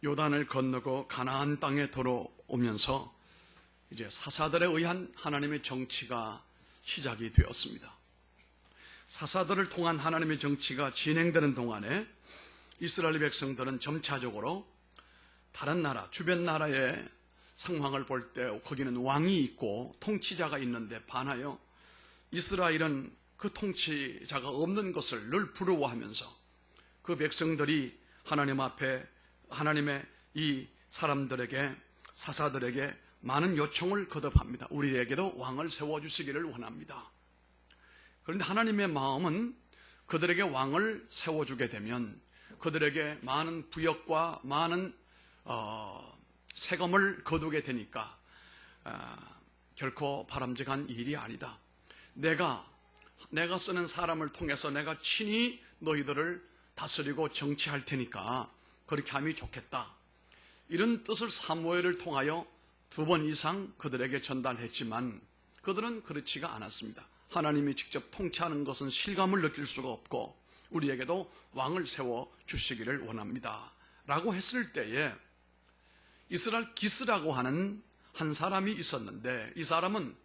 요단을 건너고 가나안 땅에 들어오면서 이제 사사들에 의한 하나님의 정치가 시작이 되었습니다. 사사들을 통한 하나님의 정치가 진행되는 동안에 이스라엘 백성들은 점차적으로 다른 나라, 주변 나라의 상황을 볼 때 거기는 왕이 있고 통치자가 있는데 반하여 이스라엘은 그 통치자가 없는 것을 늘 부러워하면서 그 백성들이 하나님 앞에 하나님의 이 사람들에게, 사사들에게 많은 요청을 거듭합니다. 우리에게도 왕을 세워주시기를 원합니다. 그런데 하나님의 마음은 그들에게 왕을 세워주게 되면 그들에게 많은 부역과 많은 세금을 거두게 되니까 결코 바람직한 일이 아니다. 내가 쓰는 사람을 통해서 내가 친히 너희들을 다스리고 정치할 테니까 그렇게 함이 좋겠다. 이런 뜻을 사무엘을 통하여 2번 이상 그들에게 전달했지만 그들은 그렇지가 않았습니다. 하나님이 직접 통치하는 것은 실감을 느낄 수가 없고 우리에게도 왕을 세워 주시기를 원합니다 라고 했을 때에 이스라엘 기스라고 하는 한 사람이 있었는데 이 사람은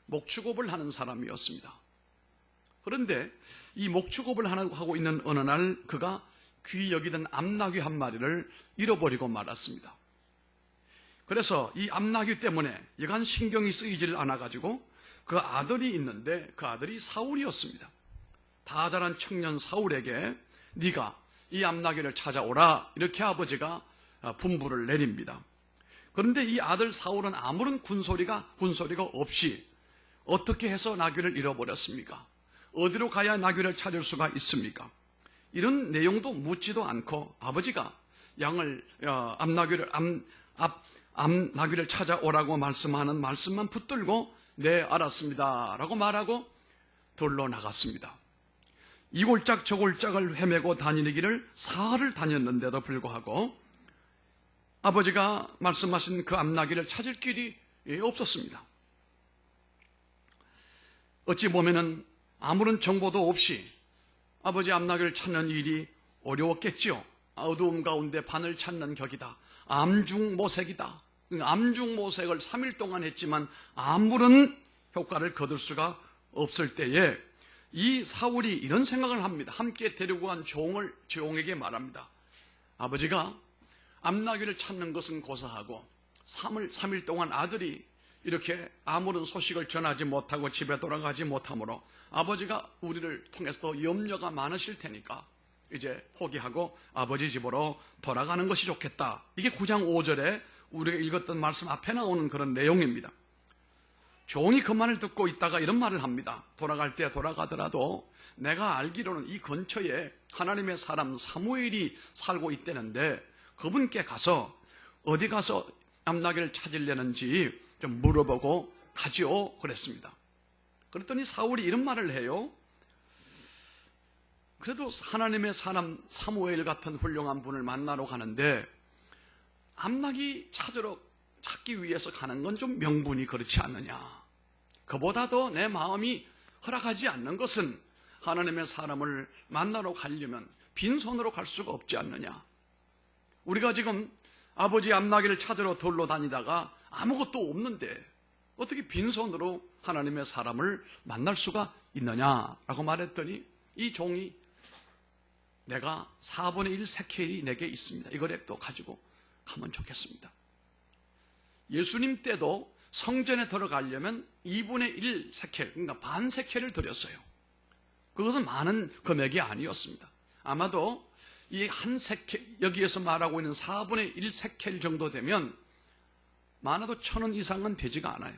목축업을 하는 사람이었습니다. 그런데 이 목축업을 하고 있는 어느 날 그가 귀히 여기던 암나귀 한 마리를 잃어버리고 말았습니다. 그래서 이 암나귀 때문에 여간 신경이 쓰이질 않아가지고 그 아들이 있는데 그 아들이 사울이었습니다. 다 자란 청년 사울에게 네가 이 암나귀를 찾아오라 이렇게 아버지가 분부를 내립니다. 그런데 이 아들 사울은 아무런 군소리가 없이 어떻게 해서 나귀를 잃어버렸습니까? 어디로 가야 나귀를 찾을 수가 있습니까? 이런 내용도 묻지도 않고 아버지가 암나귀를 찾아오라고 말씀하는 말씀만 붙들고 네 알았습니다 라고 말하고 들러 나갔습니다. 이 골짝 저 골짝을 헤매고 다니는 길을 사흘을 다녔는데도 불구하고 아버지가 말씀하신 그 암나귀를 찾을 길이 없었습니다. 어찌 보면은 아무런 정보도 없이 아버지 암나귀를 찾는 일이 어려웠겠지요. 어두움 가운데 반을 찾는 격이다. 암중모색이다. 암중모색을 3일 동안 했지만 아무런 효과를 거둘 수가 없을 때에 이 사울이 이런 생각을 합니다. 함께 데리고 간 종에게 말합니다. 아버지가 암나귀를 찾는 것은 고사하고 3일 동안 아들이 이렇게 아무런 소식을 전하지 못하고 집에 돌아가지 못하므로 아버지가 우리를 통해서 염려가 많으실 테니까 이제 포기하고 아버지 집으로 돌아가는 것이 좋겠다. 이게 9장 5절에 우리가 읽었던 말씀 앞에 나오는 그런 내용입니다. 종이 그 말을 듣고 있다가 이런 말을 합니다. 돌아갈 때 돌아가더라도 내가 알기로는 이 근처에 하나님의 사람 사무엘이 살고 있다는데 그분께 가서 어디 가서 암나귀를 찾으려는지 좀 물어보고 가지요 그랬습니다. 그랬더니 사울이 이런 말을 해요. 그래도 하나님의 사람 사무엘 같은 훌륭한 분을 만나러 가는데 암나귀 찾기 위해서 가는 건 좀 명분이 그렇지 않느냐. 그보다도 내 마음이 허락하지 않는 것은 하나님의 사람을 만나러 가려면 빈손으로 갈 수가 없지 않느냐. 우리가 지금 아버지 암나귀를 찾으러 돌러 다니다가 아무것도 없는데 어떻게 빈손으로 하나님의 사람을 만날 수가 있느냐라고 말했더니 이 종이 내가 4분의 1 세켈이 내게 있습니다. 이걸 또 가지고 가면 좋겠습니다. 예수님 때도 성전에 들어가려면 2분의 1 세켈, 그러니까 반 세켈을 드렸어요. 그것은 많은 금액이 아니었습니다. 아마도 이 한 세켈, 여기에서 말하고 있는 4분의 1 세켈 정도 되면 많아도 1,000원 이상은 되지가 않아요.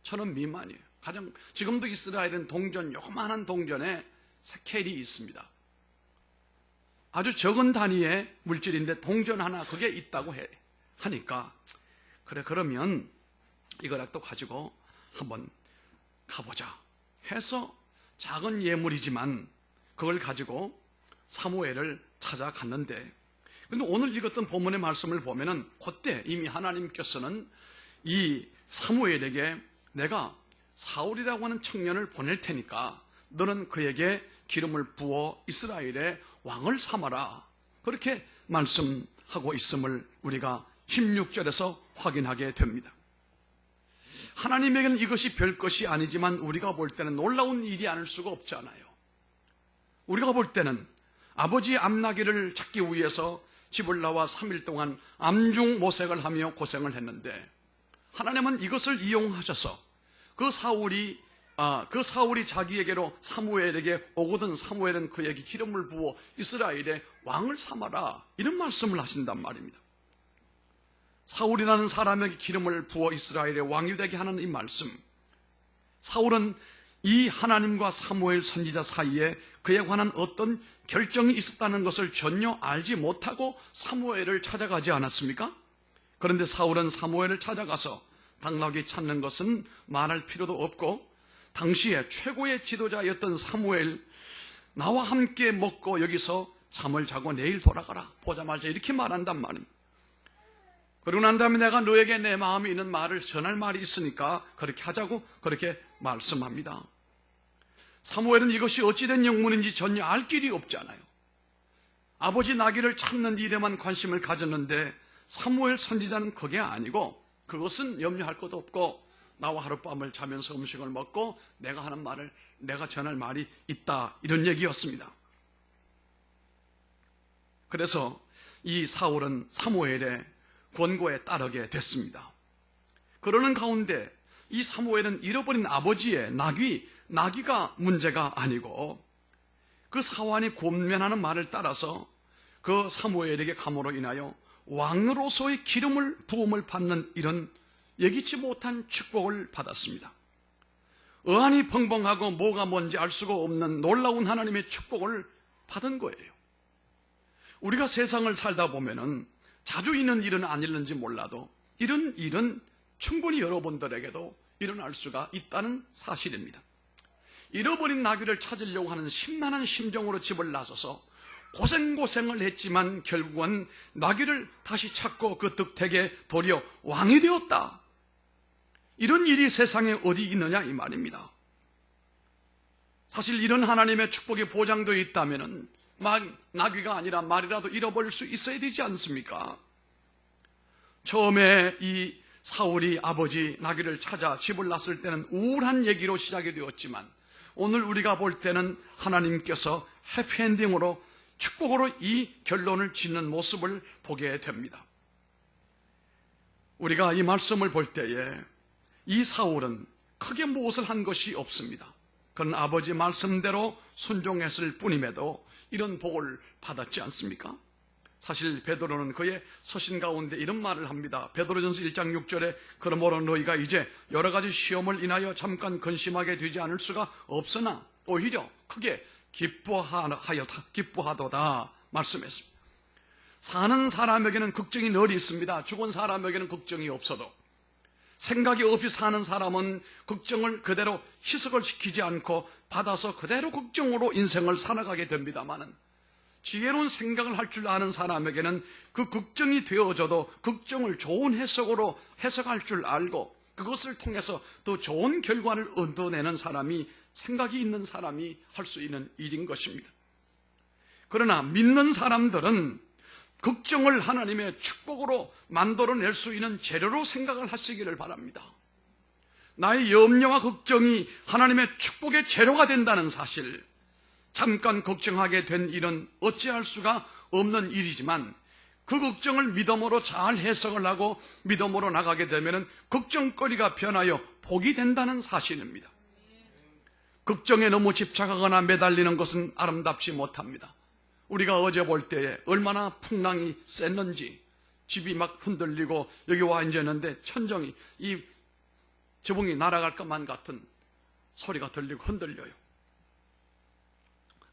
1,000원 미만이에요. 지금도 이스라엘은 동전, 요만한 동전에 세켈이 있습니다. 아주 적은 단위의 물질인데 동전 하나 그게 있다고 하니까 그래 그러면 이거라도 가지고 한번 가보자 해서 작은 예물이지만 그걸 가지고 사무엘을 찾아갔는데 근데 오늘 읽었던 본문의 말씀을 보면은 그때 이미 하나님께서는 이 사무엘에게 내가 사울이라고 하는 청년을 보낼 테니까 너는 그에게 기름을 부어 이스라엘의 왕을 삼아라. 그렇게 말씀하고 있음을 우리가 16절에서 확인하게 됩니다. 하나님에게는 이것이 별것이 아니지만 우리가 볼 때는 놀라운 일이 아닐 수가 없잖아요. 우리가 볼 때는 아버지 암나귀를 찾기 위해서 집을 나와 3일 동안 암중 모색을 하며 고생을 했는데 하나님은 이것을 이용하셔서 그 사울이 자기에게로 사무엘에게 오거든 사무엘은 그에게 기름을 부어 이스라엘의 왕을 삼아라, 이런 말씀을 하신단 말입니다. 사울이라는 사람에게 기름을 부어 이스라엘의 왕이 되게 하는 이 말씀, 사울은 이 하나님과 사무엘 선지자 사이에 그에 관한 어떤 결정이 있었다는 것을 전혀 알지 못하고 사무엘을 찾아가지 않았습니까? 그런데 사울은 사무엘을 찾아가서 당나귀 찾는 것은 말할 필요도 없고 당시에 최고의 지도자였던 사무엘, 나와 함께 먹고 여기서 잠을 자고 내일 돌아가라, 보자마자 이렇게 말한단 말입니다. 그러고 난 다음에 내가 너에게 내 마음에 있는 말을 전할 말이 있으니까 그렇게 하자고 그렇게 말씀합니다. 사무엘은 이것이 어찌된 영문인지 전혀 알 길이 없잖아요. 아버지 나귀를 찾는 일에만 관심을 가졌는데 사무엘 선지자는 그게 아니고 그것은 염려할 것도 없고 나와 하룻밤을 자면서 음식을 먹고 내가 하는 말을, 내가 전할 말이 있다, 이런 얘기였습니다. 그래서 이 사울은 사무엘의 권고에 따르게 됐습니다. 그러는 가운데 이 사무엘은 잃어버린 아버지의 나귀가 문제가 아니고 그 사환이 권면하는 말을 따라서 그 사무엘에게 감으로 인하여 왕으로서의 기름을 부음을 받는 이런 예기치 못한 축복을 받았습니다. 어안이 벙벙하고 뭐가 뭔지 알 수가 없는 놀라운 하나님의 축복을 받은 거예요. 우리가 세상을 살다 보면은 자주 있는 일은 아닐는지 몰라도 이런 일은 충분히 여러분들에게도 일어날 수가 있다는 사실입니다. 잃어버린 나귀를 찾으려고 하는 심란한 심정으로 집을 나서서 고생을 했지만 결국은 나귀를 다시 찾고 그 득택에 도리어 왕이 되었다. 이런 일이 세상에 어디 있느냐 이 말입니다. 사실 이런 하나님의 축복이 보장되어 있다면 나귀가 아니라 말이라도 잃어버릴 수 있어야 되지 않습니까? 처음에 이 사울이 아버지 나귀를 찾아 집을 났을 때는 우울한 얘기로 시작이 되었지만 오늘 우리가 볼 때는 하나님께서 해피엔딩으로 축복으로 이 결론을 짓는 모습을 보게 됩니다. 우리가 이 말씀을 볼 때에 이 사울은 크게 무엇을 한 것이 없습니다. 그는 아버지 말씀대로 순종했을 뿐임에도 이런 복을 받았지 않습니까? 사실 베드로는 그의 서신 가운데 이런 말을 합니다. 베드로전서 1장 6절에 그러므로 너희가 이제 여러 가지 시험을 인하여 잠깐 근심하게 되지 않을 수가 없으나 오히려 크게 기뻐하도다 말씀했습니다. 사는 사람에게는 걱정이 늘 있습니다. 죽은 사람에게는 걱정이 없어도 생각이 없이 사는 사람은 걱정을 그대로 희석을 시키지 않고 받아서 그대로 걱정으로 인생을 살아가게 됩니다마는 지혜로운 생각을 할 줄 아는 사람에게는 그 걱정이 되어져도 걱정을 좋은 해석으로 해석할 줄 알고 그것을 통해서 더 좋은 결과를 얻어내는 사람이, 생각이 있는 사람이 할 수 있는 일인 것입니다. 그러나 믿는 사람들은 걱정을 하나님의 축복으로 만들어낼 수 있는 재료로 생각을 하시기를 바랍니다. 나의 염려와 걱정이 하나님의 축복의 재료가 된다는 사실, 잠깐 걱정하게 된 일은 어찌할 수가 없는 일이지만 그 걱정을 믿음으로 잘 해석을 하고 믿음으로 나가게 되면 걱정거리가 변하여 복이 된다는 사실입니다. 걱정에 너무 집착하거나 매달리는 것은 아름답지 못합니다. 우리가 어제 볼 때에 얼마나 풍랑이 셌는지, 집이 막 흔들리고 여기 와 앉았는데 천정이, 이 지붕이 날아갈 것만 같은 소리가 들리고 흔들려요.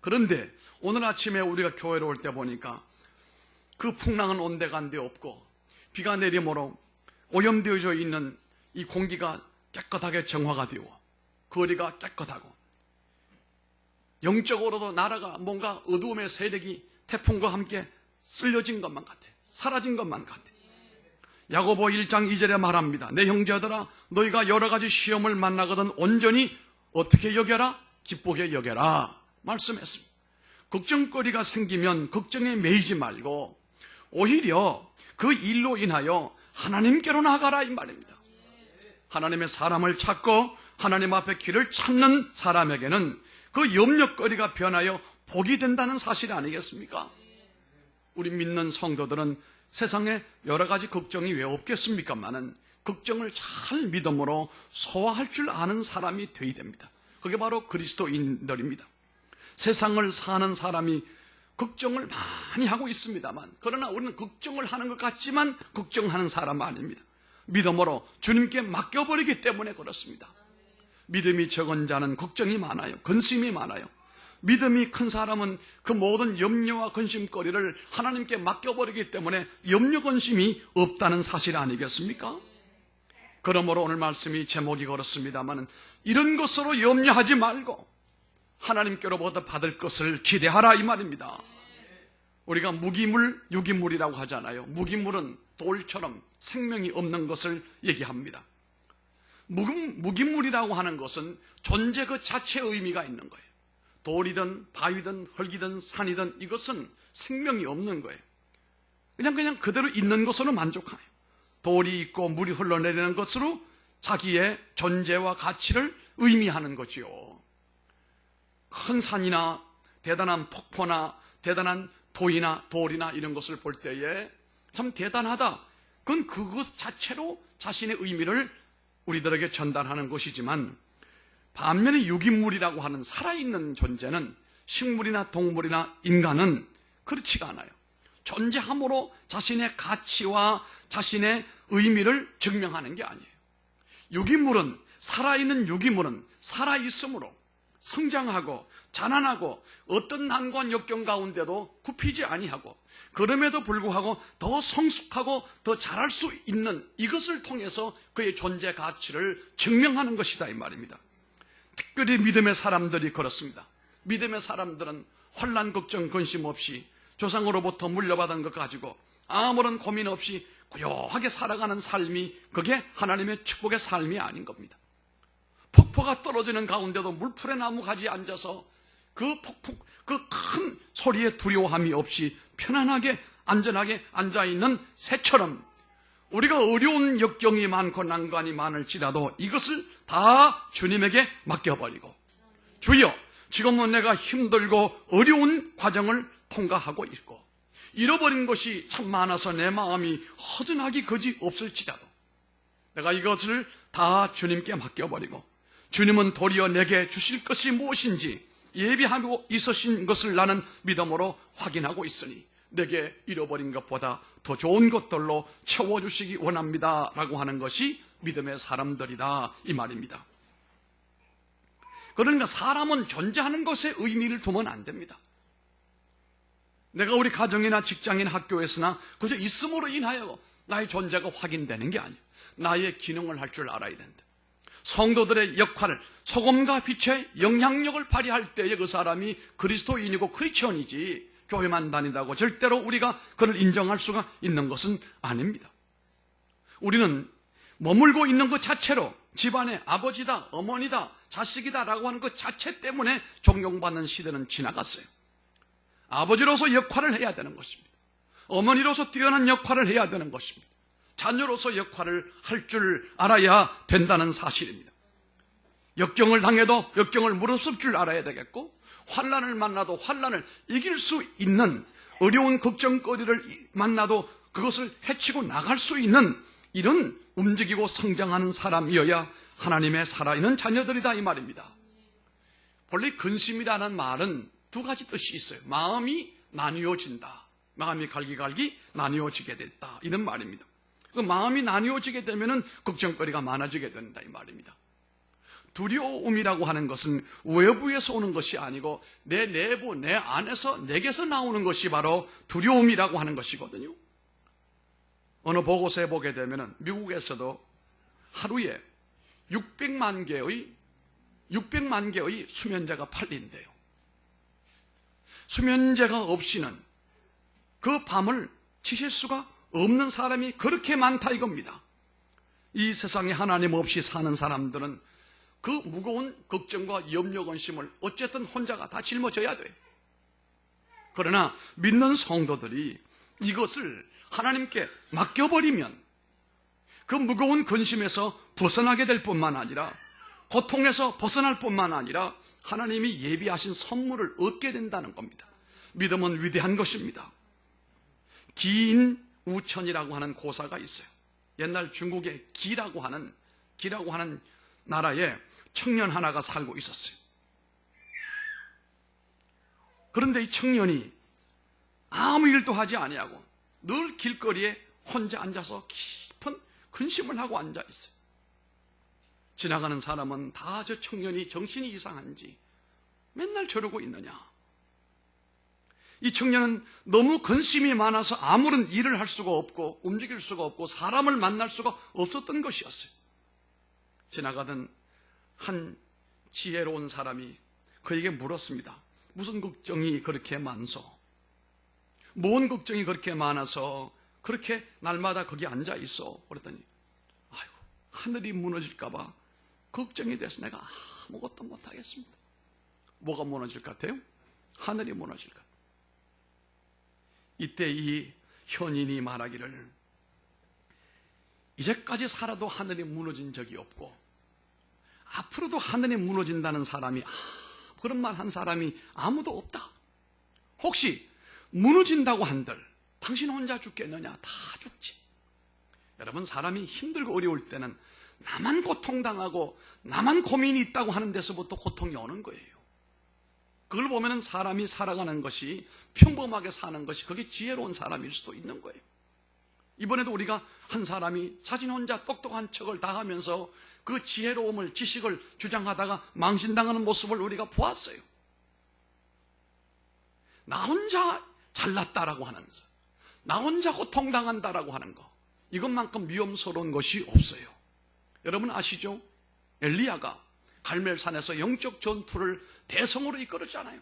그런데 오늘 아침에 우리가 교회로 올 때 보니까 그 풍랑은 온데간데 없고 비가 내리므로 오염되어져 있는 이 공기가 깨끗하게 정화가 되고 거리가 깨끗하고 영적으로도 나라가 뭔가 어두움의 세력이 태풍과 함께 쓸려진 것만 같아, 사라진 것만 같아. 야고보 1장 2절에 말합니다. 내 형제들아, 너희가 여러 가지 시험을 만나거든 온전히 어떻게 여겨라? 기쁘게 여겨라 말씀했습니다. 걱정거리가 생기면 걱정에 매이지 말고 오히려 그 일로 인하여 하나님께로 나가라 이 말입니다. 하나님의 사람을 찾고 하나님 앞에 길을 찾는 사람에게는 그 염려거리가 변하여 복이 된다는 사실 아니겠습니까? 우리 믿는 성도들은 세상에 여러 가지 걱정이 왜 없겠습니까마는 걱정을 잘 믿음으로 소화할 줄 아는 사람이 되어야 됩니다. 그게 바로 그리스도인들입니다. 세상을 사는 사람이 걱정을 많이 하고 있습니다만, 그러나 우리는 걱정을 하는 것 같지만 걱정하는 사람은 아닙니다. 믿음으로 주님께 맡겨버리기 때문에 그렇습니다. 믿음이 적은 자는 걱정이 많아요. 근심이 많아요. 믿음이 큰 사람은 그 모든 염려와 근심거리를 하나님께 맡겨버리기 때문에 염려 근심이 없다는 사실 아니겠습니까? 그러므로 오늘 말씀이 제목이 그렇습니다만 이런 것으로 염려하지 말고 하나님께로부터 받을 것을 기대하라 이 말입니다. 우리가 무기물, 유기물이라고 하잖아요. 무기물은 돌처럼 생명이 없는 것을 얘기합니다. 무기물이라고 하는 것은 존재 그 자체의 의미가 있는 거예요. 돌이든 바위든 흙이든 산이든 이것은 생명이 없는 거예요. 그냥 그대로 있는 것으로 만족해요. 돌이 있고 물이 흘러내리는 것으로 자기의 존재와 가치를 의미하는 거지요. 큰 산이나 대단한 폭포나 대단한 도이나 돌이나 이런 것을 볼 때에 참 대단하다. 그건 그것 자체로 자신의 의미를 우리들에게 전달하는 것이지만, 반면에 유기물이라고 하는 살아있는 존재는 식물이나 동물이나 인간은 그렇지가 않아요. 존재함으로 자신의 가치와 자신의 의미를 증명하는 게 아니에요. 유기물은, 살아있는 유기물은 살아있음으로 성장하고 자라나고 어떤 난관 역경 가운데도 굽히지 아니하고, 그럼에도 불구하고 더 성숙하고 더 자랄 수 있는 이것을 통해서 그의 존재 가치를 증명하는 것이다 이 말입니다. 특별히 믿음의 사람들이 그렇습니다. 믿음의 사람들은 환난 걱정 근심 없이 조상으로부터 물려받은 것 가지고 아무런 고민 없이 고요하게 살아가는 삶이, 그게 하나님의 축복의 삶이 아닌 겁니다. 폭포가 떨어지는 가운데도 물풀에 나무 가지에 앉아서 그 큰 소리에 두려움이 없이 편안하게 안전하게 앉아있는 새처럼, 우리가 어려운 역경이 많고 난관이 많을지라도 이것을 다 주님에게 맡겨버리고, 주여 지금은 내가 힘들고 어려운 과정을 통과하고 있고 잃어버린 것이 참 많아서 내 마음이 허전하기 거지 없을지라도 내가 이것을 다 주님께 맡겨버리고, 주님은 도리어 내게 주실 것이 무엇인지 예비하고 있으신 것을 나는 믿음으로 확인하고 있으니 내게 잃어버린 것보다 더 좋은 것들로 채워주시기 원합니다 라고 하는 것이 믿음의 사람들이다 이 말입니다. 그러니까 사람은 존재하는 것에 의미를 두면 안 됩니다. 내가 우리 가정이나 직장인 학교에서나 그저 있음으로 인하여 나의 존재가 확인되는 게 아니에요. 나의 기능을 할 줄 알아야 된다. 성도들의 역할을, 소금과 빛의 영향력을 발휘할 때에 그 사람이 그리스도인이고 크리스천이지, 교회만 다닌다고 절대로 우리가 그를 인정할 수가 있는 것은 아닙니다. 우리는 머물고 있는 것 자체로 집안의 아버지다, 어머니다, 자식이다 라고 하는 것 자체 때문에 존경받는 시대는 지나갔어요. 아버지로서 역할을 해야 되는 것입니다. 어머니로서 뛰어난 역할을 해야 되는 것입니다. 자녀로서 역할을 할 줄 알아야 된다는 사실입니다. 역경을 당해도 역경을 무릅쓸 줄 알아야 되겠고, 환난을 만나도 환난을 이길 수 있는, 어려운 걱정거리를 만나도 그것을 헤치고 나갈 수 있는 이런 움직이고 성장하는 사람이어야 하나님의 살아있는 자녀들이다 이 말입니다. 본래 근심이라는 말은 두 가지 뜻이 있어요. 마음이 나뉘어진다, 마음이 갈기갈기 나뉘어지게 됐다, 이런 말입니다. 그 마음이 나뉘어지게 되면은 걱정거리가 많아지게 된다 이 말입니다. 두려움이라고 하는 것은 외부에서 오는 것이 아니고 내 내부, 내 안에서, 내게서 나오는 것이 바로 두려움이라고 하는 것이거든요. 어느 보고서에 보게 되면은 미국에서도 하루에 600만 개의 수면제가 팔린대요. 수면제가 없이는 그 밤을 지실 수가 없는 사람이 그렇게 많다 이겁니다. 이 세상에 하나님 없이 사는 사람들은 그 무거운 걱정과 염려 근심을 어쨌든 혼자가 다 짊어져야 돼. 그러나 믿는 성도들이 이것을 하나님께 맡겨버리면 그 무거운 근심에서 벗어나게 될 뿐만 아니라, 고통에서 벗어날 뿐만 아니라 하나님이 예비하신 선물을 얻게 된다는 겁니다. 믿음은 위대한 것입니다. 기인우천이라고 하는 고사가 있어요. 옛날 중국의 기라고 하는 나라에 청년 하나가 살고 있었어요. 그런데 이 청년이 아무 일도 하지 아니하고 늘 길거리에 혼자 앉아서 깊은 근심을 하고 앉아 있어요. 지나가는 사람은 다 저 청년이 정신이 이상한지 맨날 저러고 있느냐. 이 청년은 너무 근심이 많아서 아무런 일을 할 수가 없고 움직일 수가 없고 사람을 만날 수가 없었던 것이었어요. 지나가던 한 지혜로운 사람이 그에게 물었습니다. 무슨 걱정이 그렇게 많소? 뭔 걱정이 그렇게 많아서 그렇게 날마다 거기 앉아 있어? 그랬더니 아이고, 하늘이 무너질까 봐 걱정이 돼서 내가 아무것도 못하겠습니다. 뭐가 무너질 것 같아요? 하늘이 무너질 것 같아요. 이때 이 현인이 말하기를, 이제까지 살아도 하늘이 무너진 적이 없고 앞으로도 하늘이 무너진다는 사람이, 그런 말 한 사람이 아무도 없다. 혹시 무너진다고 한들 당신 혼자 죽겠느냐? 다 죽지. 여러분, 사람이 힘들고 어려울 때는 나만 고통당하고 나만 고민이 있다고 하는 데서부터 고통이 오는 거예요. 그걸 보면은 사람이 살아가는 것이, 평범하게 사는 것이, 그게 지혜로운 사람일 수도 있는 거예요. 이번에도 우리가 한 사람이 자신 혼자 똑똑한 척을 다 하면서 그 지혜로움을, 지식을 주장하다가 망신당하는 모습을 우리가 보았어요. 나 혼자 잘났다라고 하는 것, 나 혼자 고통당한다라고 하는 것, 이것만큼 위험스러운 것이 없어요. 여러분 아시죠? 엘리야가 갈멜산에서 영적 전투를 대성으로 이끌었잖아요.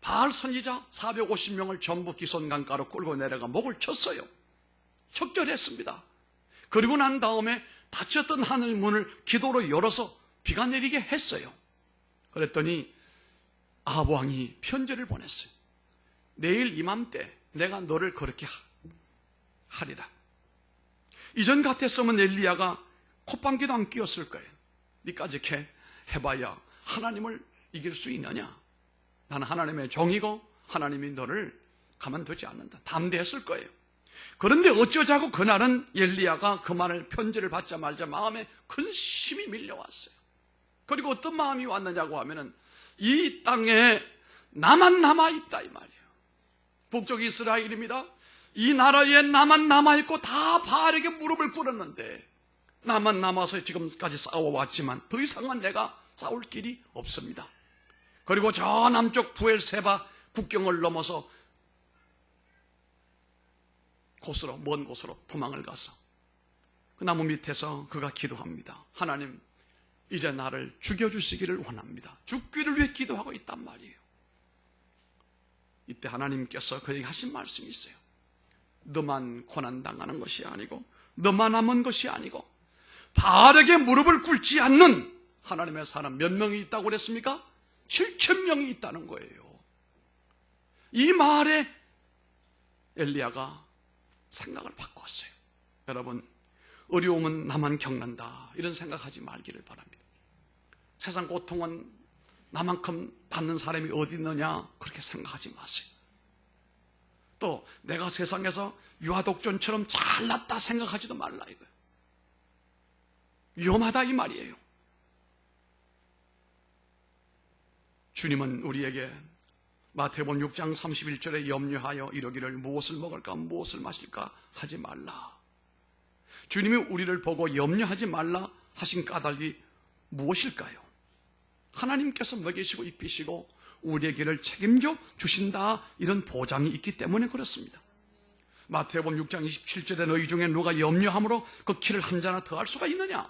바알 선지자 450명을 전부 기손강가로 끌고 내려가 목을 쳤어요. 척결했습니다. 그리고 난 다음에 닫혔던 하늘 문을 기도로 열어서 비가 내리게 했어요. 그랬더니 아합 왕이 편지를 보냈어요. 내일 이맘때 내가 너를 그렇게 하리라. 이전 같았으면 엘리야가 콧방귀도 안 끼었을 거예요. 니까지 이렇게 해봐야 하나님을 이길 수 있느냐? 나는 하나님의 종이고 하나님이 너를 가만두지 않는다. 담대했을 거예요. 그런데 어쩌자고 그날은 엘리야가 그 말을, 편지를 받자마자 마음에 근심이 밀려왔어요. 그리고 어떤 마음이 왔느냐고 하면은 이 땅에 나만 남아있다 이 말이에요. 북쪽 이스라엘입니다. 이 나라에 나만 남아있고 다 바알에게 무릎을 꿇었는데 나만 남아서 지금까지 싸워왔지만 더 이상은 내가 싸울 길이 없습니다. 그리고 저 남쪽 부엘세바 국경을 넘어서 먼 곳으로 도망을 가서 그 나무 밑에서 그가 기도합니다. 하나님, 이제 나를 죽여주시기를 원합니다. 죽기를 위해 기도하고 있단 말이에요. 이때 하나님께서 그에게 하신 말씀이 있어요. 너만 고난당하는 것이 아니고 너만 남은 것이 아니고 바알에게 무릎을 꿇지 않는 하나님의 사람 몇 명이 있다고 그랬습니까? 7,000명이 있다는 거예요. 이 말에 엘리야가 생각을 바꿨어요. 여러분, 어려움은 나만 겪는다 이런 생각하지 말기를 바랍니다. 세상 고통은 나만큼 받는 사람이 어디 있느냐 그렇게 생각하지 마세요. 또 내가 세상에서 유아독존처럼 잘났다 생각하지도 말라 이거예요. 위험하다 이 말이에요. 주님은 우리에게 마태복음 6장 31절에 염려하여 이러기를 무엇을 먹을까 무엇을 마실까 하지 말라. 주님이 우리를 보고 염려하지 말라 하신 까닭이 무엇일까요? 하나님께서 먹이시고 입히시고 우리에게를 책임져 주신다 이런 보장이 있기 때문에 그렇습니다. 마태복음 6장 27절에 너희 중에 누가 염려함으로 그 키를 한 자나 더할 수가 있느냐?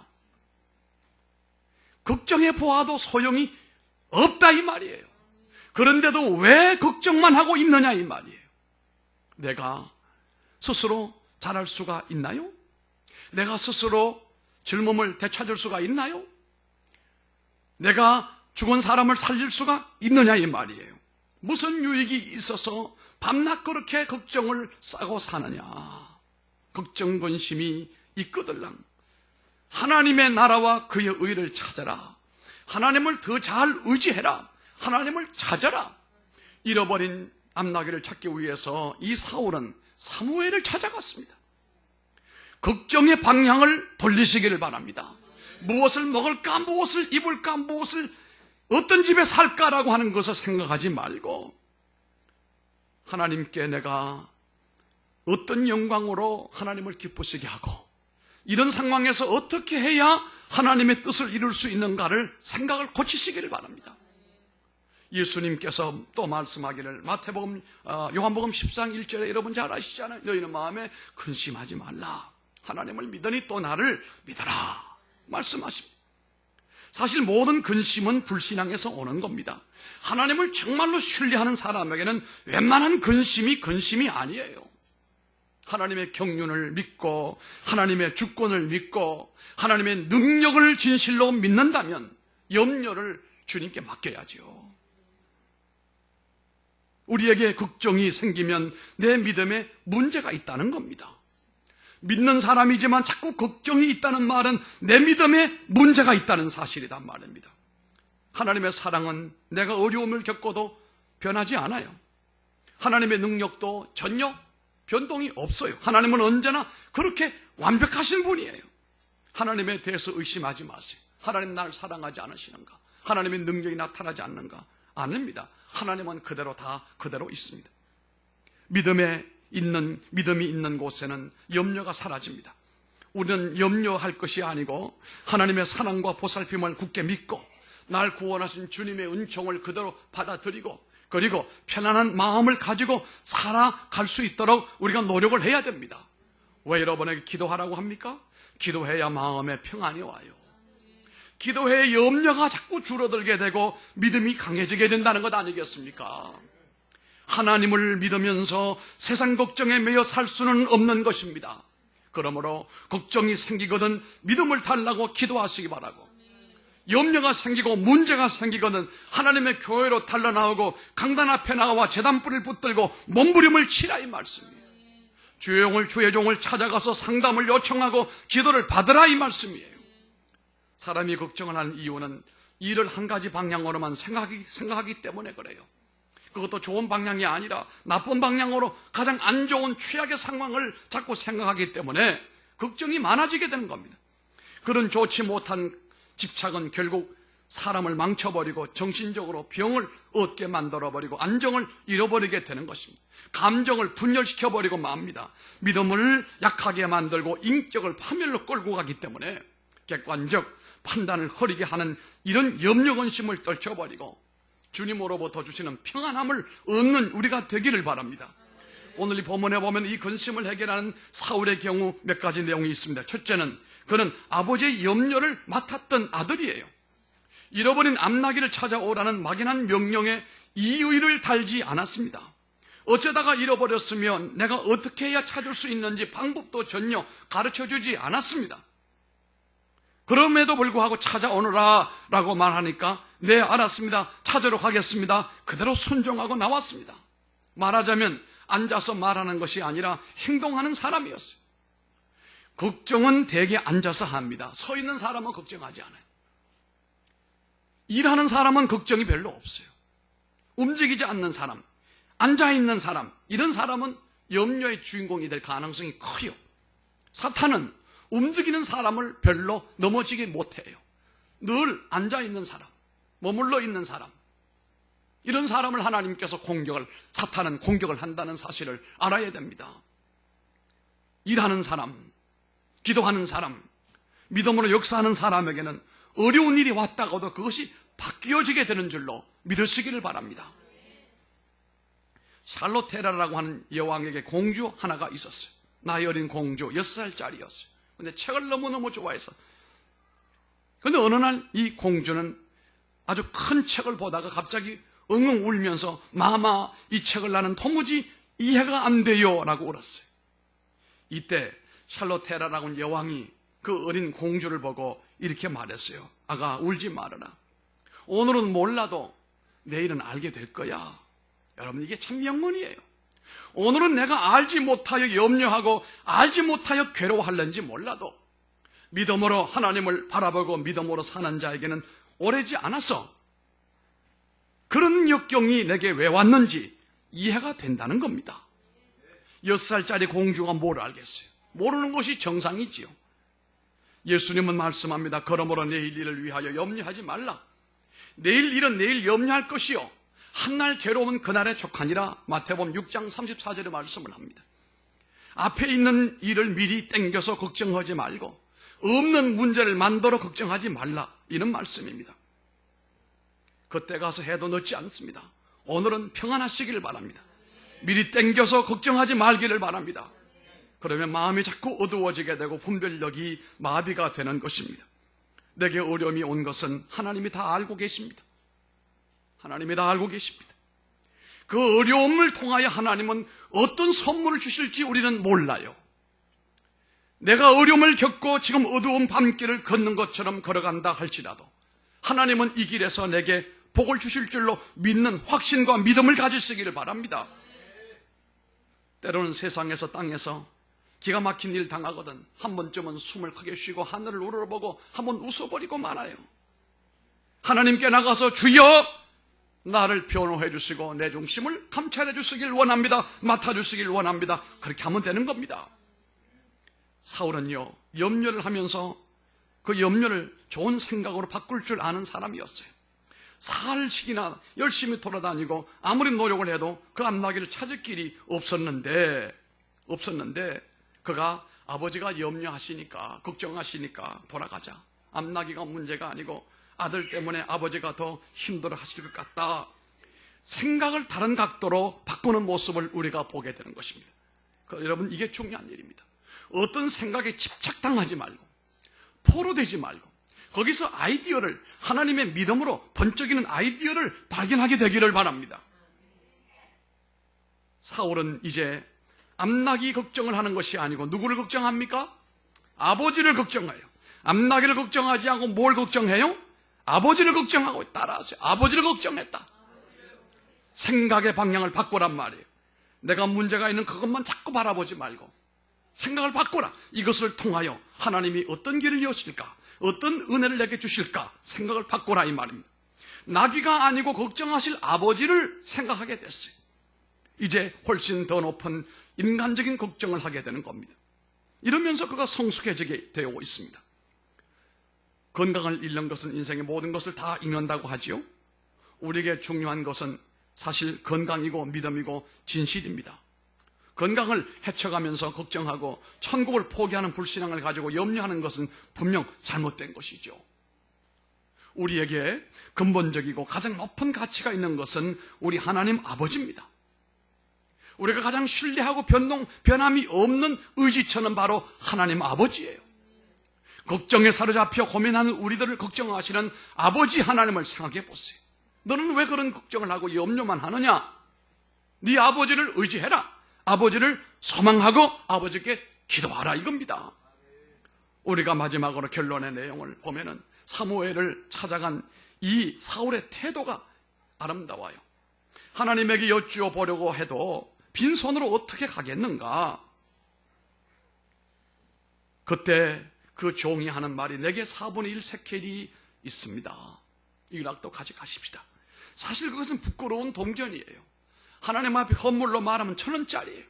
걱정해 보아도 소용이 없다 이 말이에요. 그런데도 왜 걱정만 하고 있느냐 이 말이에요. 내가 스스로 잘할 수가 있나요? 내가 스스로 젊음을 되찾을 수가 있나요? 내가 죽은 사람을 살릴 수가 있느냐 이 말이에요. 무슨 유익이 있어서 밤낮 그렇게 걱정을 싸고 사느냐. 걱정 근심이 있거들랑 하나님의 나라와 그의 의를 찾아라. 하나님을 더 잘 의지해라. 하나님을 찾아라. 잃어버린 암나귀를 찾기 위해서 이 사울은 사무엘을 찾아갔습니다. 걱정의 방향을 돌리시기를 바랍니다. 무엇을 먹을까, 무엇을 입을까, 무엇을 어떤 집에 살까라고 하는 것을 생각하지 말고 하나님께 내가 어떤 영광으로 하나님을 기쁘시게 하고 이런 상황에서 어떻게 해야 하나님의 뜻을 이룰 수 있는가를 생각을 고치시기를 바랍니다. 예수님께서 또 말씀하기를 요한복음 14장 1절에 여러분 잘 아시잖아요. 너희는 마음에 근심하지 말라. 하나님을 믿으니 또 나를 믿어라. 말씀하십니다. 사실 모든 근심은 불신앙에서 오는 겁니다. 하나님을 정말로 신뢰하는 사람에게는 웬만한 근심이 아니에요. 하나님의 경륜을 믿고 하나님의 주권을 믿고 하나님의 능력을 진실로 믿는다면 염려를 주님께 맡겨야죠. 우리에게 걱정이 생기면 내 믿음에 문제가 있다는 겁니다. 믿는 사람이지만 자꾸 걱정이 있다는 말은 내 믿음에 문제가 있다는 사실이란 말입니다. 하나님의 사랑은 내가 어려움을 겪어도 변하지 않아요. 하나님의 능력도 전혀 변동이 없어요. 하나님은 언제나 그렇게 완벽하신 분이에요. 하나님에 대해서 의심하지 마세요. 하나님 나를 사랑하지 않으시는가? 하나님의 능력이 나타나지 않는가? 아닙니다. 하나님은 그대로 있습니다. 믿음이 있는 곳에는 염려가 사라집니다. 우리는 염려할 것이 아니고 하나님의 사랑과 보살핌을 굳게 믿고 날 구원하신 주님의 은총을 그대로 받아들이고 그리고 편안한 마음을 가지고 살아갈 수 있도록 우리가 노력을 해야 됩니다. 왜 여러분에게 기도하라고 합니까? 기도해야 마음에 평안이 와요. 기도해야 염려가 자꾸 줄어들게 되고 믿음이 강해지게 된다는 것 아니겠습니까? 하나님을 믿으면서 세상 걱정에 매여 살 수는 없는 것입니다. 그러므로 걱정이 생기거든 믿음을 달라고 기도하시기 바라고, 염려가 생기고 문제가 생기거든 하나님의 교회로 달려나오고 강단 앞에 나와 제단불을 붙들고 몸부림을 치라 이 말씀이에요. 주의 종을 찾아가서 상담을 요청하고 기도를 받으라 이 말씀이에요. 사람이 걱정을 하는 이유는 일을 한 가지 방향으로만 생각하기 때문에 그래요. 그것도 좋은 방향이 아니라 나쁜 방향으로 가장 안 좋은 최악의 상황을 자꾸 생각하기 때문에 걱정이 많아지게 되는 겁니다. 그런 좋지 못한 집착은 결국 사람을 망쳐버리고 정신적으로 병을 얻게 만들어버리고 안정을 잃어버리게 되는 것입니다. 감정을 분열시켜버리고 맙니다. 믿음을 약하게 만들고 인격을 파멸로 끌고 가기 때문에 객관적 판단을 흐리게 하는 이런 염려근심을 떨쳐버리고 주님으로부터 주시는 평안함을 얻는 우리가 되기를 바랍니다. 오늘 이 본문에 보면 이 근심을 해결하는 사울의 경우 몇 가지 내용이 있습니다. 첫째는 그는 아버지의 염려를 맡았던 아들이에요. 잃어버린 암나귀를 찾아오라는 막연한 명령에 이의를 달지 않았습니다. 어쩌다가 잃어버렸으면 내가 어떻게 해야 찾을 수 있는지 방법도 전혀 가르쳐주지 않았습니다. 그럼에도 불구하고 찾아오너라 라고 말하니까 네 알았습니다, 찾으러 가겠습니다, 그대로 순종하고 나왔습니다. 말하자면 앉아서 말하는 것이 아니라 행동하는 사람이었어요. 걱정은 대개 앉아서 합니다. 서 있는 사람은 걱정하지 않아요. 일하는 사람은 걱정이 별로 없어요. 움직이지 않는 사람, 앉아있는 사람, 이런 사람은 염려의 주인공이 될 가능성이 커요. 사탄은 움직이는 사람을 별로 넘어지게 못해요. 늘 앉아있는 사람, 머물러 있는 사람, 이런 사람을 하나님께서 사탄은 공격을 한다는 사실을 알아야 됩니다. 일하는 사람, 기도하는 사람, 믿음으로 역사하는 사람에게는 어려운 일이 왔다가도 그것이 바뀌어지게 되는 줄로 믿으시기를 바랍니다. 샬롯테라라고 하는 여왕에게 공주 하나가 있었어요. 나이 어린 공주, 6살짜리였어요. 근데 책을 너무너무 좋아해서. 근데 어느 날 이 공주는 아주 큰 책을 보다가 갑자기 엉엉 울면서 마마, 이 책을 나는 도무지 이해가 안 돼요 라고 울었어요. 이때 샬롯테라라고 하는 여왕이 그 어린 공주를 보고 이렇게 말했어요. 아가, 울지 말아라. 오늘은 몰라도 내일은 알게 될 거야. 여러분, 이게 참 명문이에요. 오늘은 내가 알지 못하여 염려하고 알지 못하여 괴로워할는지 몰라도 믿음으로 하나님을 바라보고 믿음으로 사는 자에게는 오래지 않아서 그런 역경이 내게 왜 왔는지 이해가 된다는 겁니다. 6살짜리 공주가 뭘 알겠어요? 모르는 것이 정상이지요. 예수님은 말씀합니다. 그러므로 내일 일을 위하여 염려하지 말라. 내일 일은 내일 염려할 것이요 한날 괴로움은 그날에 족하니라. 마태복음 6장 34절에 말씀을 합니다. 앞에 있는 일을 미리 땡겨서 걱정하지 말고 없는 문제를 만들어 걱정하지 말라, 이런 말씀입니다. 그때 가서 해도 늦지 않습니다. 오늘은 평안하시기를 바랍니다. 미리 땡겨서 걱정하지 말기를 바랍니다. 그러면 마음이 자꾸 어두워지게 되고 분별력이 마비가 되는 것입니다. 내게 어려움이 온 것은 하나님이 다 알고 계십니다. 하나님이 다 알고 계십니다. 그 어려움을 통하여 하나님은 어떤 선물을 주실지 우리는 몰라요. 내가 어려움을 겪고 지금 어두운 밤길을 걷는 것처럼 걸어간다 할지라도 하나님은 이 길에서 내게 복을 주실 줄로 믿는 확신과 믿음을 가지시기를 바랍니다. 때로는 세상에서 땅에서 기가 막힌 일 당하거든 한 번쯤은 숨을 크게 쉬고 하늘을 우러러보고 한번 웃어버리고 말아요. 하나님께 나가서 주여 나를 변호해 주시고 내 중심을 감찰해 주시길 원합니다. 맡아주시길 원합니다. 그렇게 하면 되는 겁니다. 사울은요, 염려를 하면서 그 염려를 좋은 생각으로 바꿀 줄 아는 사람이었어요. 사흘씩이나 열심히 돌아다니고 아무리 노력을 해도 그 암나귀를 찾을 길이 없었는데 그가 아버지가 염려하시니까 걱정하시니까 돌아가자. 암나귀가 문제가 아니고 아들 때문에 아버지가 더 힘들어 하실 것 같다. 생각을 다른 각도로 바꾸는 모습을 우리가 보게 되는 것입니다. 여러분, 이게 중요한 일입니다. 어떤 생각에 집착당하지 말고 포로되지 말고 거기서 아이디어를 하나님의 믿음으로 번쩍이는 아이디어를 발견하게 되기를 바랍니다. 사울은 이제 암나귀 걱정을 하는 것이 아니고 누구를 걱정합니까? 아버지를 걱정해요. 암나귀를 걱정하지 않고 뭘 걱정해요? 아버지를 걱정하고 따라하세요. 아버지를 걱정했다. 생각의 방향을 바꾸란 말이에요. 내가 문제가 있는 그것만 자꾸 바라보지 말고 생각을 바꾸라. 이것을 통하여 하나님이 어떤 길을 여실까? 어떤 은혜를 내게 주실까? 생각을 바꾸라, 이 말입니다. 나귀가 아니고 걱정하실 아버지를 생각하게 됐어요. 이제 훨씬 더 높은 인간적인 걱정을 하게 되는 겁니다. 이러면서 그가 성숙해지게 되어 있습니다. 건강을 잃는 것은 인생의 모든 것을 다 잃는다고 하지요. 우리에게 중요한 것은 사실 건강이고 믿음이고 진실입니다. 건강을 해쳐가면서 걱정하고 천국을 포기하는 불신앙을 가지고 염려하는 것은 분명 잘못된 것이죠. 우리에게 근본적이고 가장 높은 가치가 있는 것은 우리 하나님 아버지입니다. 우리가 가장 신뢰하고 변함이 없는 의지처는 바로 하나님 아버지예요. 걱정에 사로잡혀 고민하는 우리들을 걱정하시는 아버지 하나님을 생각해 보세요. 너는 왜 그런 걱정을 하고 염려만 하느냐? 네 아버지를 의지해라. 아버지를 소망하고 아버지께 기도하라, 이겁니다. 우리가 마지막으로 결론의 내용을 보면은 사무엘을 찾아간 이 사울의 태도가 아름다워요. 하나님에게 여쭈어 보려고 해도 빈손으로 어떻게 가겠는가? 그때 그 종이 하는 말이 내게 4분의 1 세켈이 있습니다. 이락도 가져가십시다. 사실 그것은 부끄러운 동전이에요. 하나님 앞에 헌물로 말하면 1,000원짜리예요.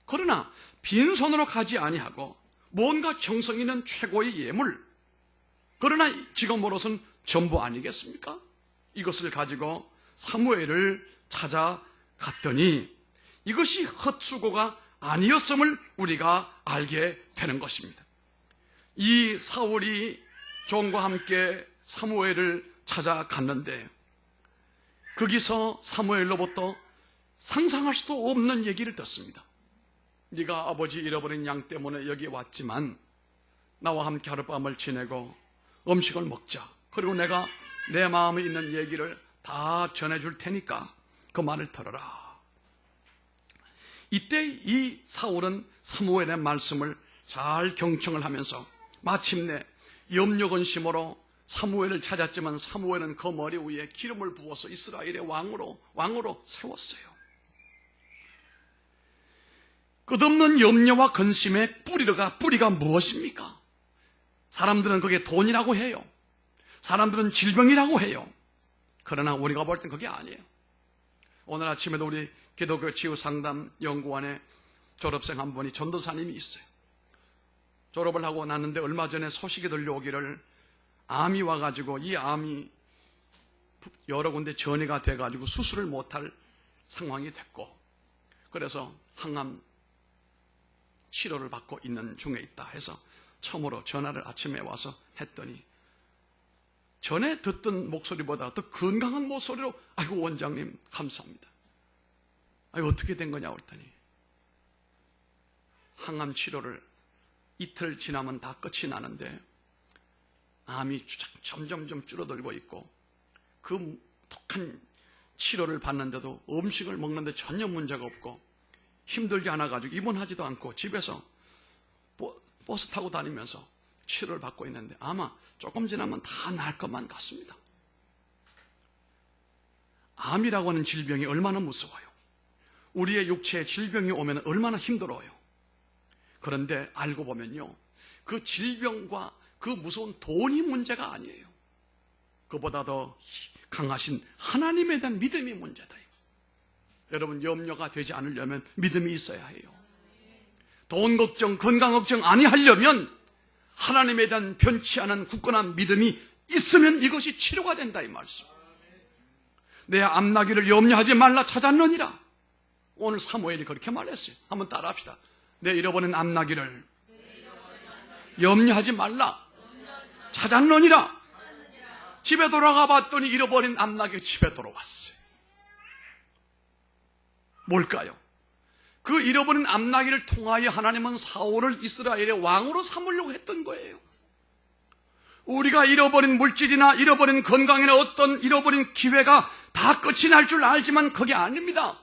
그러나 빈손으로 가지 아니하고 뭔가 정성 있는 최고의 예물, 그러나 지금으로선 전부 아니겠습니까? 이것을 가지고 사무엘을 찾아갔더니 이것이 헛수고가 아니었음을 우리가 알게 되는 것입니다. 이 사울이 종과 함께 사무엘을 찾아갔는데 거기서 사무엘로부터 상상할 수도 없는 얘기를 듣습니다. 네가 아버지 잃어버린 양 때문에 여기 왔지만 나와 함께 하룻밤을 지내고 음식을 먹자. 그리고 내가 내 마음에 있는 얘기를 다 전해줄 테니까 그 말을 들어라. 이때 이 사울은 사무엘의 말씀을 잘 경청을 하면서 마침내 염려근심으로 사무엘을 찾았지만 사무엘은 그 머리 위에 기름을 부어서 이스라엘의 왕으로 세웠어요. 끝없는 염려와 근심의 뿌리가 무엇입니까? 사람들은 그게 돈이라고 해요. 사람들은 질병이라고 해요. 그러나 우리가 볼 땐 그게 아니에요. 오늘 아침에도 우리 기독교 치유상담연구원에 졸업생 한 분이 전도사님이 있어요. 졸업을 하고 났는데 얼마 전에 소식이 들려오기를 암이 와가지고 이 암이 여러 군데 전이가 돼가지고 수술을 못할 상황이 됐고, 그래서 항암 치료를 받고 있는 중에 있다 해서 처음으로 전화를 아침에 와서 했더니 전에 듣던 목소리보다 더 건강한 목소리로 아이고 원장님 감사합니다. 아이고 어떻게 된 거냐 그랬더니 항암 치료를 이틀 지나면 다 끝이 나는데 암이 점점점 줄어들고 있고 그 독한 치료를 받는데도 음식을 먹는데 전혀 문제가 없고 힘들지 않아가지고 입원하지도 않고 집에서 버스 타고 다니면서 치료를 받고 있는데 아마 조금 지나면 다 나을 것만 같습니다. 암이라고 하는 질병이 얼마나 무서워요. 우리의 육체에 질병이 오면 얼마나 힘들어요. 그런데 알고 보면요, 그 질병과 그 무서운 돈이 문제가 아니에요. 그보다 더 강하신 하나님에 대한 믿음이 문제다. 여러분, 염려가 되지 않으려면 믿음이 있어야 해요. 돈 걱정, 건강 걱정 아니하려면 하나님에 대한 변치 않은 굳건한 믿음이 있으면 이것이 치료가 된다 이 말씀. 내 암나기를 염려하지 말라 찾았느니라. 오늘 사무엘이 그렇게 말했어요. 한번 따라합시다. 내 잃어버린 암나기를 염려하지 말라 찾았느니라. 집에 돌아가 봤더니 잃어버린 암나기 집에 돌아왔어요. 뭘까요? 그 잃어버린 암나기를 통하여 하나님은 사울을 이스라엘의 왕으로 삼으려고 했던 거예요. 우리가 잃어버린 물질이나 잃어버린 건강이나 어떤 잃어버린 기회가 다 끝이 날 줄 알지만 그게 아닙니다.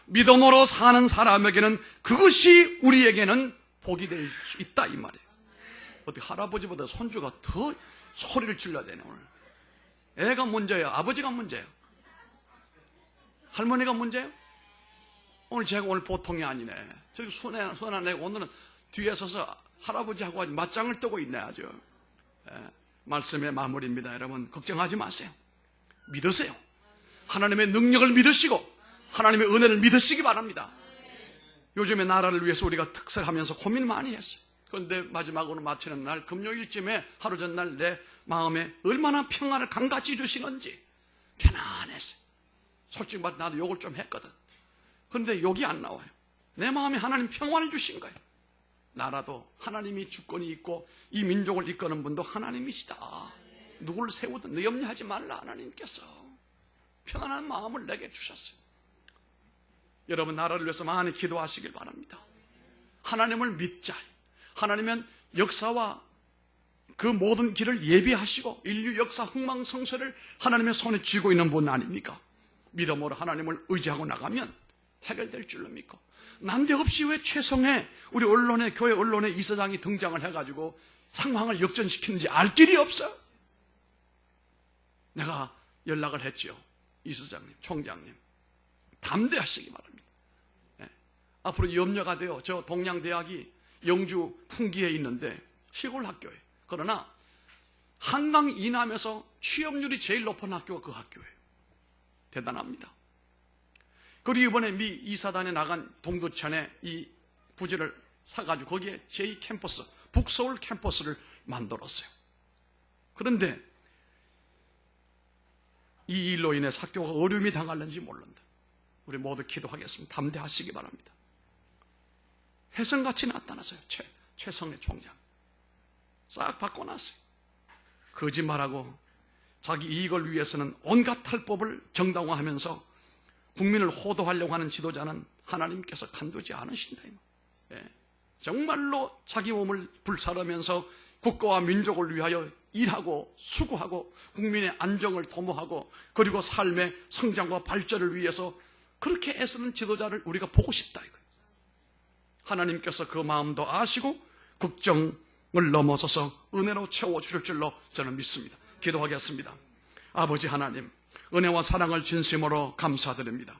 믿음으로 사는 사람에게는 그것이 우리에게는 복이 될 수 있다 이 말이에요. 어떻게 할아버지보다 손주가 더 소리를 질러야 되네 오늘. 애가 문제예요? 아버지가 문제예요? 할머니가 문제예요? 오늘 제가 오늘 보통이 아니네. 저기 순한 애가 오늘은 뒤에 서서 할아버지하고 맞짱을 뜨고 있네 아주. 말씀의 마무리입니다. 여러분 걱정하지 마세요. 믿으세요. 하나님의 능력을 믿으시고 하나님의 은혜를 믿으시기 바랍니다. 요즘에 나라를 위해서 우리가 특설하면서 고민 많이 했어요. 그런데 마지막으로 마치는 날 금요일쯤에 하루 전날 내 마음에 얼마나 평안을 강같이 주시는지 편안했어요. 솔직히 말해 나도 욕을 좀 했거든. 그런데 욕이 안 나와요. 내 마음에 하나님 평안을 주신 거예요. 나라도 하나님이 주권이 있고 이 민족을 이끄는 분도 하나님이시다. 누구를 세우든 너 염려하지 말라. 하나님께서 평안한 마음을 내게 주셨어요. 여러분 나라를 위해서 많이 기도하시길 바랍니다. 하나님을 믿자. 하나님은 역사와 그 모든 길을 예비하시고 인류 역사 흥망성쇠를 하나님의 손에 쥐고 있는 분 아닙니까? 믿음으로 하나님을 의지하고 나가면 해결될 줄로 믿고, 난데없이 왜 최성해 우리 언론에 교회 언론에 이사장이 등장을 해가지고 상황을 역전시키는지 알 길이 없어. 내가 연락을 했죠. 이사장님, 총장님 담대하시기 바랍니다. 앞으로 염려가 돼요. 저 동양대학이 영주 풍기에 있는데 시골 학교예요. 그러나 한강 이남에서 취업률이 제일 높은 학교가 그 학교예요. 대단합니다. 그리고 이번에 미 이사단에 나간 동두천에 이 부지를 사가지고 거기에 제2캠퍼스, 북서울 캠퍼스를 만들었어요. 그런데 이 일로 인해서 학교가 어려움이 당할는지 모른다. 우리 모두 기도하겠습니다. 담대하시기 바랍니다. 혜성같이 나타났어요. 최성래 총장 싹 바꿔놨어요. 거짓말하고 자기 이익을 위해서는 온갖 탈법을 정당화하면서 국민을 호도하려고 하는 지도자는 하나님께서 간두지 않으신다. 정말로 자기 몸을 불사르면서 국가와 민족을 위하여 일하고 수고하고 국민의 안정을 도모하고 그리고 삶의 성장과 발전을 위해서 그렇게 애쓰는 지도자를 우리가 보고 싶다 이거예요. 하나님께서 그 마음도 아시고 걱정을 넘어서서 은혜로 채워주실 줄로 저는 믿습니다. 기도하겠습니다. 아버지 하나님, 은혜와 사랑을 진심으로 감사드립니다.